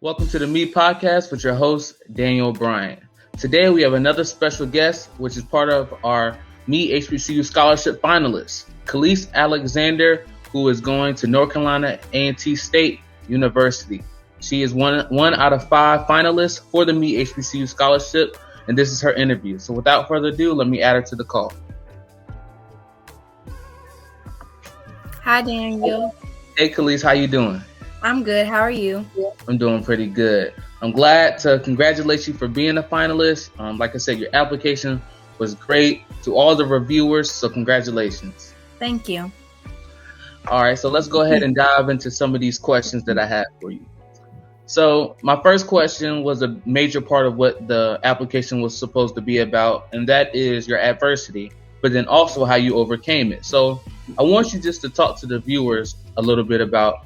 Welcome to the Me Podcast with your host, Daniel Bryant. Today we have another special guest, which is part of our Me HBCU Scholarship Finalist, Khalese Alexander, who is going to North Carolina A&T State University. She is one out of 5 finalists for the Me HBCU Scholarship, and this is her interview. So without further ado, let me add her to the call. Hi, Daniel. Hey, Khalese, how you doing? I'm good. How are you? I'm doing pretty good. I'm glad to congratulate you for being a finalist. Like I said, your application was great to all the reviewers, so congratulations. Thank you. All right, so let's go ahead and dive into some of these questions that I have for you. So my first question was a major part of what the application was supposed to be about, and that is your adversity, but then also how you overcame it. So I want you just to talk to the viewers a little bit about,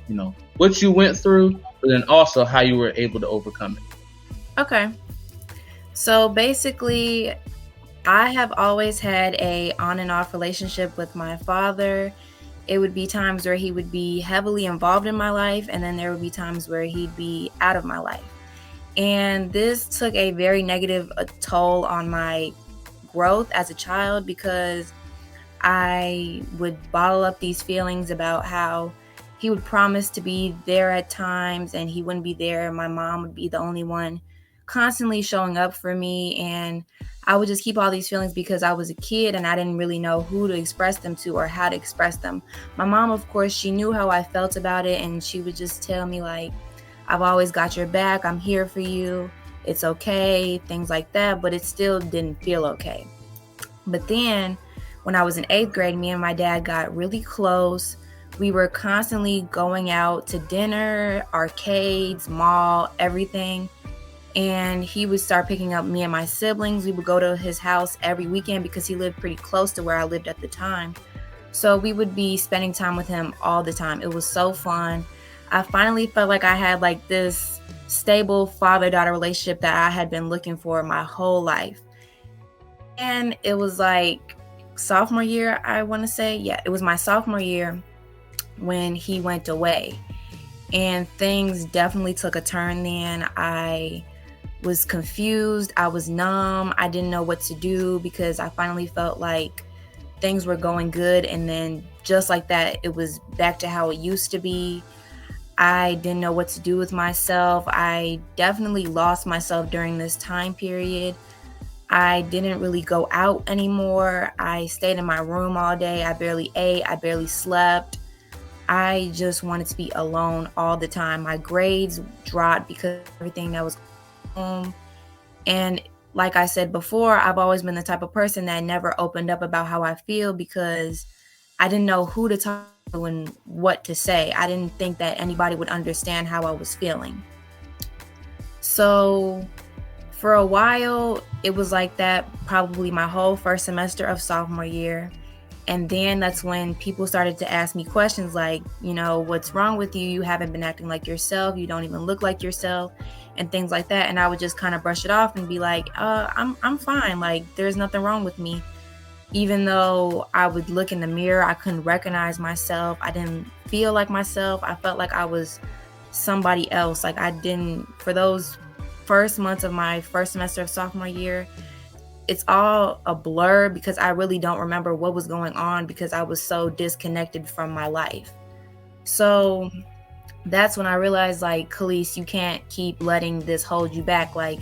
what you went through, but then also how you were able to overcome it. Okay. So basically, I have always had a on and off relationship with my father. It would be times where he would be heavily involved in my life, and then there would be times where he'd be out of my life. And this took a very negative toll on my growth as a child because I would bottle up these feelings about how he would promise to be there at times and he wouldn't be there. My mom would be the only one constantly showing up for me. And I would just keep all these feelings because I was a kid and I didn't really know who to express them to or how to express them. My mom, of course, she knew how I felt about it. And she would just tell me like, I've always got your back. I'm here for you. It's okay. Things like that. But it still didn't feel okay. But then when I was in 8th grade, me and my dad got really close. We were constantly going out to dinner, arcades, mall, everything. And he would start picking up me and my siblings. We would go to his house every weekend because he lived pretty close to where I lived at the time. So we would be spending time with him all the time. It was so fun. I finally felt like I had like this stable father-daughter relationship that I had been looking for my whole life. And it was like sophomore year, I want to say. Yeah, it was my sophomore year when he went away. And things definitely took a turn then. I was confused. I was numb. I didn't know what to do because I finally felt like things were going good. And then just like that, it was back to how it used to be. I didn't know what to do with myself. I definitely lost myself during this time period. I didn't really go out anymore. I stayed in my room all day. I barely ate. I barely slept. I just wanted to be alone all the time. My grades dropped because of everything that was home. And like I said before, I've always been the type of person that never opened up about how I feel because I didn't know who to talk to and what to say. I didn't think that anybody would understand how I was feeling. So for a while, it was like that probably my whole first semester of sophomore year. And then that's when people started to ask me questions like, what's wrong with you? You haven't been acting like yourself. You don't even look like yourself and things like that. And I would just kind of brush it off and be like, I'm fine. Like, there's nothing wrong with me. Even though I would look in the mirror, I couldn't recognize myself. I didn't feel like myself. I felt like I was somebody else. Like for those first months of my first semester of sophomore year, it's all a blur because I really don't remember what was going on because I was so disconnected from my life. So that's when I realized, like, Khalese, you can't keep letting this hold you back. Like,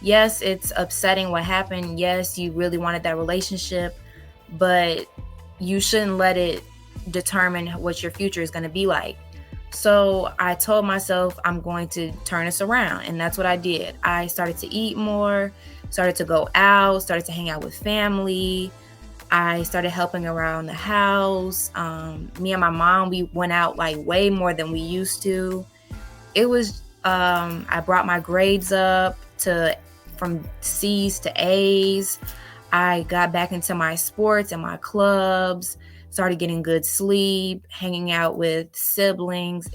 yes, it's upsetting what happened. Yes, you really wanted that relationship, but you shouldn't let it determine what your future is going to be like. So I told myself I'm going to turn this around, and that's what I did. I started to eat more, started to go out, started to hang out with family. I started helping around the house. Me and my mom, we went out like way more than we used to. It was, I brought my grades up from C's to A's. I got back into my sports and my clubs, started getting good sleep, hanging out with siblings.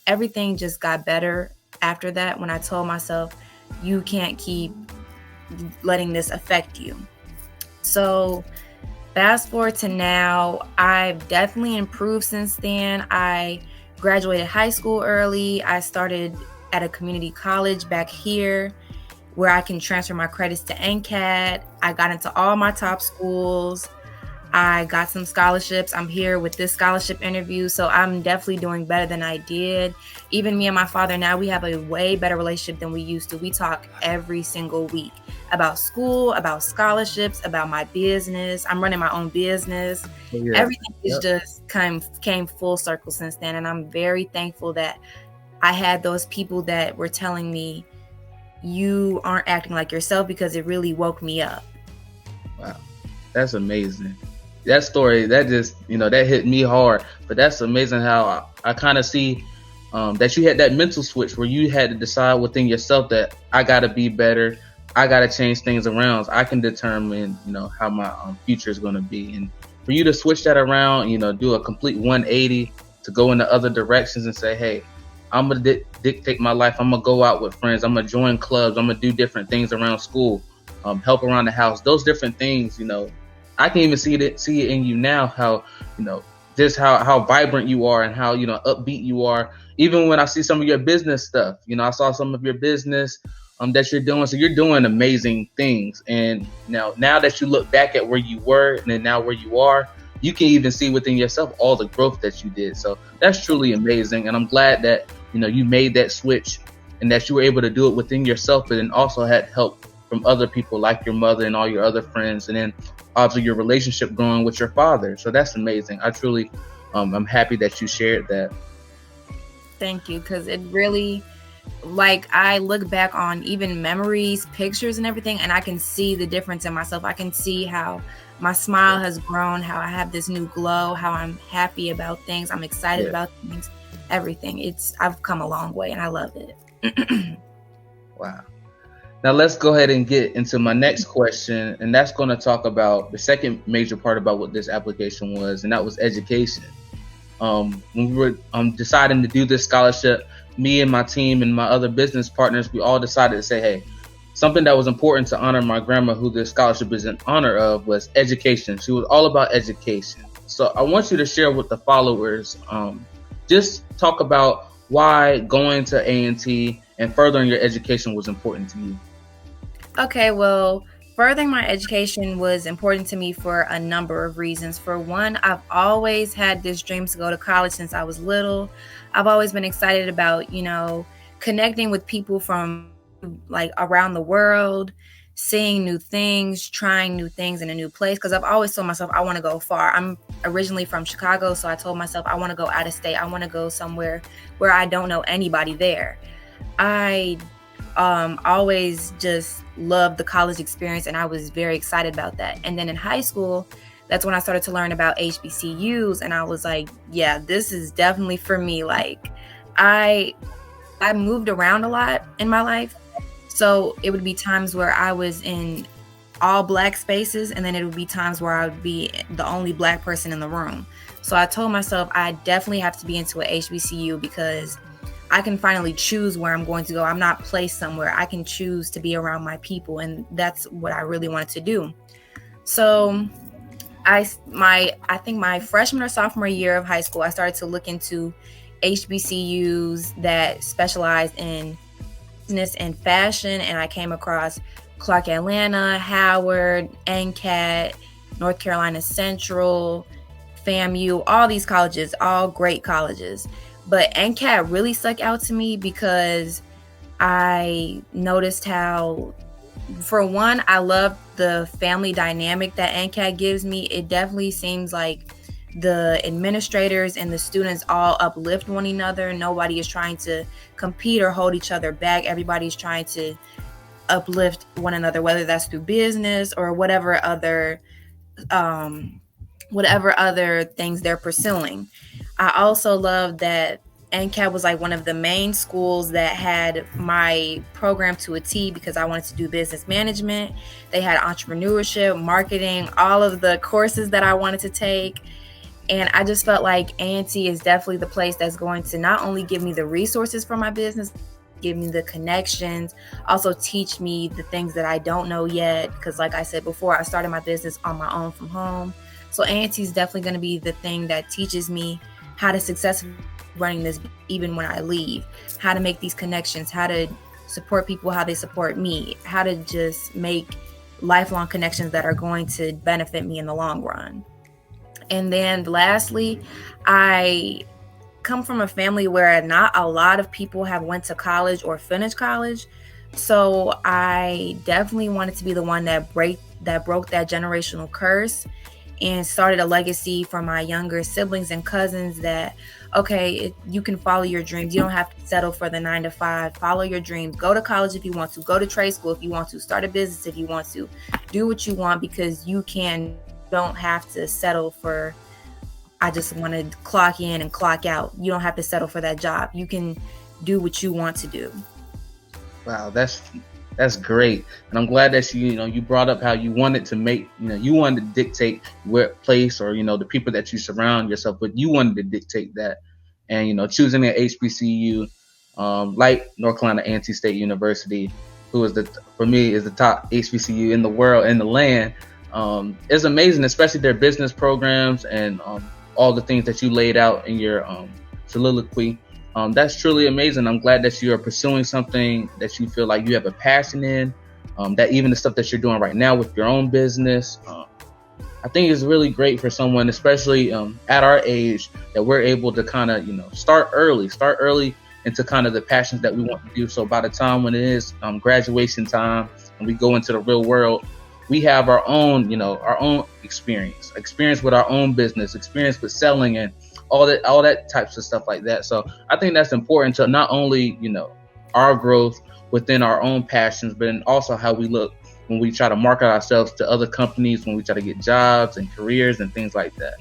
Everything just got better after that when I told myself, you can't keep letting this affect you. So fast forward to now, I've definitely improved since then. I graduated high school early. I started at a community college back here where I can transfer my credits to NCAT. I got into all my top schools. I got some scholarships. I'm here with this scholarship interview. So I'm definitely doing better than I did. Even me and my father now, we have a way better relationship than we used to. We talk every single week about school, about scholarships, about my business. I'm running my own business. Yeah. Everything is just came full circle since then. And I'm very thankful that I had those people that were telling me, you aren't acting like yourself, because it really woke me up. Wow. That's amazing. That story, that just, that hit me hard. But that's amazing how I kind of see that you had that mental switch where you had to decide within yourself that I got to be better. I got to change things around. I can determine, how my future is going to be. And for you to switch that around, do a complete 180 to go in the other directions and say, hey, I'm going to dictate my life. I'm going to go out with friends. I'm going to join clubs. I'm going to do different things around school, help around the house. Those different things, I can even see it in you now, how, just how vibrant you are and how, upbeat you are. Even when I see some of your business stuff, I saw some of your business that you're doing. So you're doing amazing things. And now that you look back at where you were and then now where you are, you can even see within yourself all the growth that you did. So that's truly amazing. And I'm glad that, you made that switch and that you were able to do it within yourself, but then also had help from other people like your mother and all your other friends. And then also your relationship growing with your father. So that's amazing. I truly, I'm happy that you shared that. Thank you. Because it really, I look back on even memories, pictures and everything, and I can see the difference in myself. I can see how my smile has grown, how I have this new glow, how I'm happy about things. I'm excited about things, everything. I've come a long way and I love it. Wow. Now let's go ahead and get into my next question, and that's going to talk about the second major part about what this application was, and that was education. When we were deciding to do this scholarship, me and my team and my other business partners, we all decided to say, hey, something that was important to honor my grandma, who this scholarship is in honor of, was education. She was all about education. So I want you to share with the followers, just talk about why going to A&T and furthering your education was important to you. Okay, well, furthering my education was important to me for a number of reasons. For one, I've always had this dream to go to college since I was little. I've always been excited about, connecting with people from around the world, seeing new things, trying new things in a new place. Because I've always told myself I want to go far. I'm originally from Chicago, so I told myself I want to go out of state. I want to go somewhere where I don't know anybody there. I always just loved the college experience, and I was very excited about that. And then in high school, that's when I started to learn about HBCUs, and I was like, yeah, this is definitely for me. I moved around a lot in my life, so it would be times where I was in all Black spaces, and then it would be times where I would be the only Black person in the room. So I told myself I definitely have to be into a HBCU because I can finally choose where I'm going to go. I'm not placed somewhere. I can choose to be around my people, and that's what I really wanted to do. So I think my freshman or sophomore year of high school, I started to look into HBCUs that specialized in business and fashion, and I came across Clark Atlanta, Howard, NCAT, North Carolina Central, FAMU, all these colleges, all great colleges. But NCAT really stuck out to me because I noticed how, for one, I love the family dynamic that NCAT gives me. It definitely seems like the administrators and the students all uplift one another. Nobody is trying to compete or hold each other back. Everybody's trying to uplift one another, whether that's through business or whatever other things they're pursuing. I also love that NCAT was one of the main schools that had my program to a T because I wanted to do business management. They had entrepreneurship, marketing, all of the courses that I wanted to take. And I just felt like A&T is definitely the place that's going to not only give me the resources for my business, give me the connections, also teach me the things that I don't know yet. Because like I said before, I started my business on my own from home. So A&T is definitely going to be the thing that teaches me how to successfully running this even when I leave, how to make these connections, how to support people, how they support me, how to just make lifelong connections that are going to benefit me in the long run. And then lastly, I come from a family where not a lot of people have went to college or finished college. So I definitely wanted to be the one that broke that generational curse and started a legacy for my younger siblings and cousins that, okay, you can follow your dreams. You don't have to settle for the 9 to 5. Follow your dreams. Go to college if you want to. Go to trade school if you want to. Start a business if you want to. Do what you want because you can. Don't have to settle for, I just want to clock in and clock out. You don't have to settle for that job. You can do what you want to do. Wow, that's great, and I'm glad that you brought up how you wanted to make you wanted to dictate what place or the people that you surround yourself with. You wanted to dictate that, and choosing an HBCU like North Carolina A&T State University, who is for me is the top HBCU in the world, in the land, is amazing, especially their business programs and all the things that you laid out in your soliloquy. That's truly amazing. I'm glad that you are pursuing something that you feel like you have a passion in, that even the stuff that you're doing right now with your own business, I think is really great for someone, especially at our age, that we're able to kind of, start early into kind of the passions that we want to do. So by the time when it is graduation time and we go into the real world, we have our own experience with our own business, experience with selling and all that types of stuff like that. So I think that's important to not only, our growth within our own passions, but also how we look when we try to market ourselves to other companies, when we try to get jobs and careers and things like that.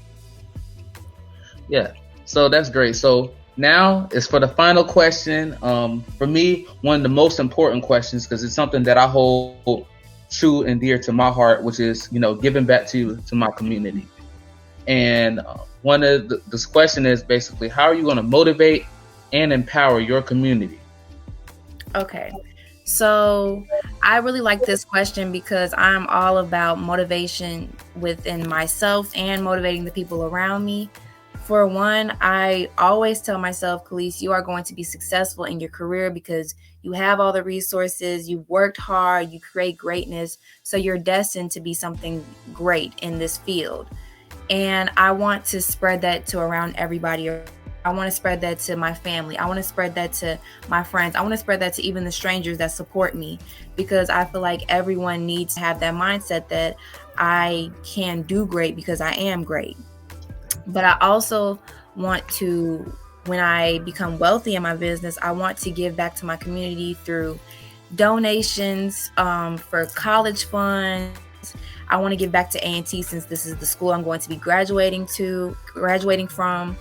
Yeah. So that's great. So now is for the final question. For me, one of the most important questions, because it's something that I hold true and dear to my heart, which is, giving back to my community. And one of this question is basically, how are you going to motivate and empower your community? Okay. So I really like this question because I'm all about motivation within myself and motivating the people around me. For one, I always tell myself, Khalese, you are going to be successful in your career because you have all the resources, you've worked hard, you create greatness, so you're destined to be something great in this field. And I want to spread that to around everybody. I want to spread that to my family. I want to spread that to my friends. I want to spread that to even the strangers that support me, because I feel like everyone needs to have that mindset that I can do great because I am great. But I also want to, when I become wealthy in my business, I want to give back to my community through donations for college funds. I want to give back to A&T since this is the school I'm going to be graduating from.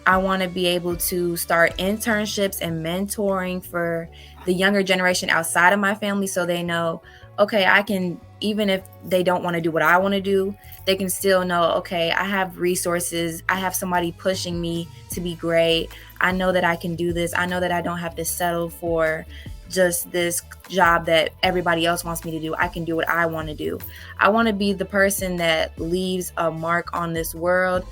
I want to be able to start internships and mentoring for the younger generation outside of my family, so they know, okay, I can, even if they don't want to do what I want to do, they can still know, okay, I have resources. I have somebody pushing me to be great. I know that I can do this. I know that I don't have to settle for just this job that everybody else wants me to do. I can do what I want to do. I want to be the person that leaves a mark on this world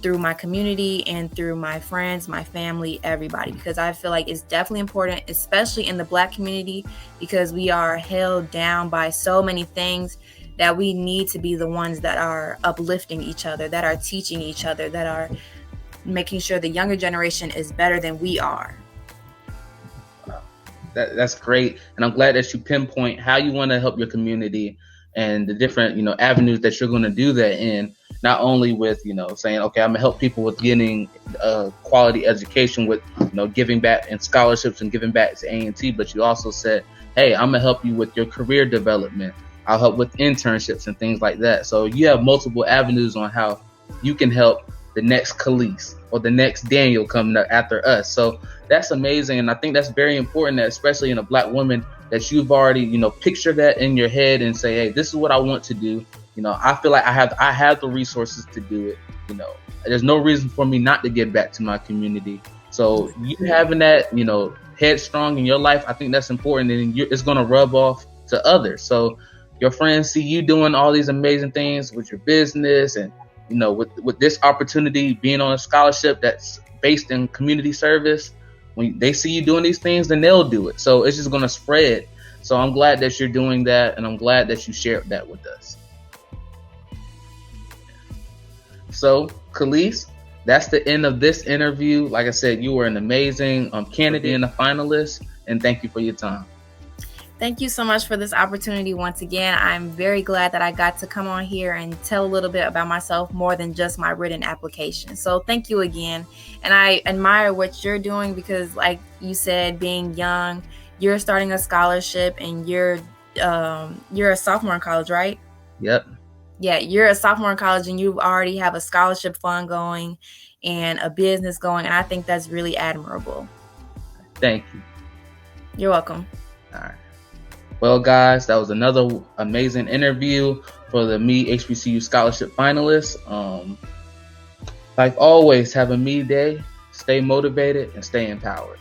through my community and through my friends, my family, everybody, because I feel like it's definitely important, especially in the Black community, because we are held down by so many things that we need to be the ones that are uplifting each other, that are teaching each other, that are making sure the younger generation is better than we are. That's great, and I'm glad that you pinpoint how you want to help your community and the different avenues that you're going to do that in. Not only with saying, okay, I'm gonna help people with getting quality education, with giving back and scholarships and giving back to A&T, but you also said, hey, I'm gonna help you with your career development. I'll help with internships and things like that. So you have multiple avenues on how you can help the next Khalese or the next Daniel coming up after us. So that's amazing, and I think that's very important, that especially in a Black woman, that you've already picture that in your head and say, hey, this is what I want to do. I feel like I have the resources to do it. There's no reason for me not to give back to my community. So you having that headstrong in your life, I think that's important, and it's going to rub off to others. So your friends see you doing all these amazing things with your business, and with this opportunity, being on a scholarship that's based in community service, when they see you doing these things, then they'll do it. So it's just going to spread. So I'm glad that you're doing that, and I'm glad that you shared that with us. So, Khalese, that's the end of this interview. Like I said, you were an amazing candidate and a finalist, and thank you for your time. Thank you so much for this opportunity once again. I'm very glad that I got to come on here and tell a little bit about myself more than just my written application. So thank you again. And I admire what you're doing because, like you said, being young, you're starting a scholarship and you're a sophomore in college, right? Yep. Yeah, you're a sophomore in college and you already have a scholarship fund going and a business going. And I think that's really admirable. Thank you. You're welcome. All right. Well, guys, that was another amazing interview for the Me HBCU Scholarship finalists. Like always, have a Me Day, stay motivated, and stay empowered.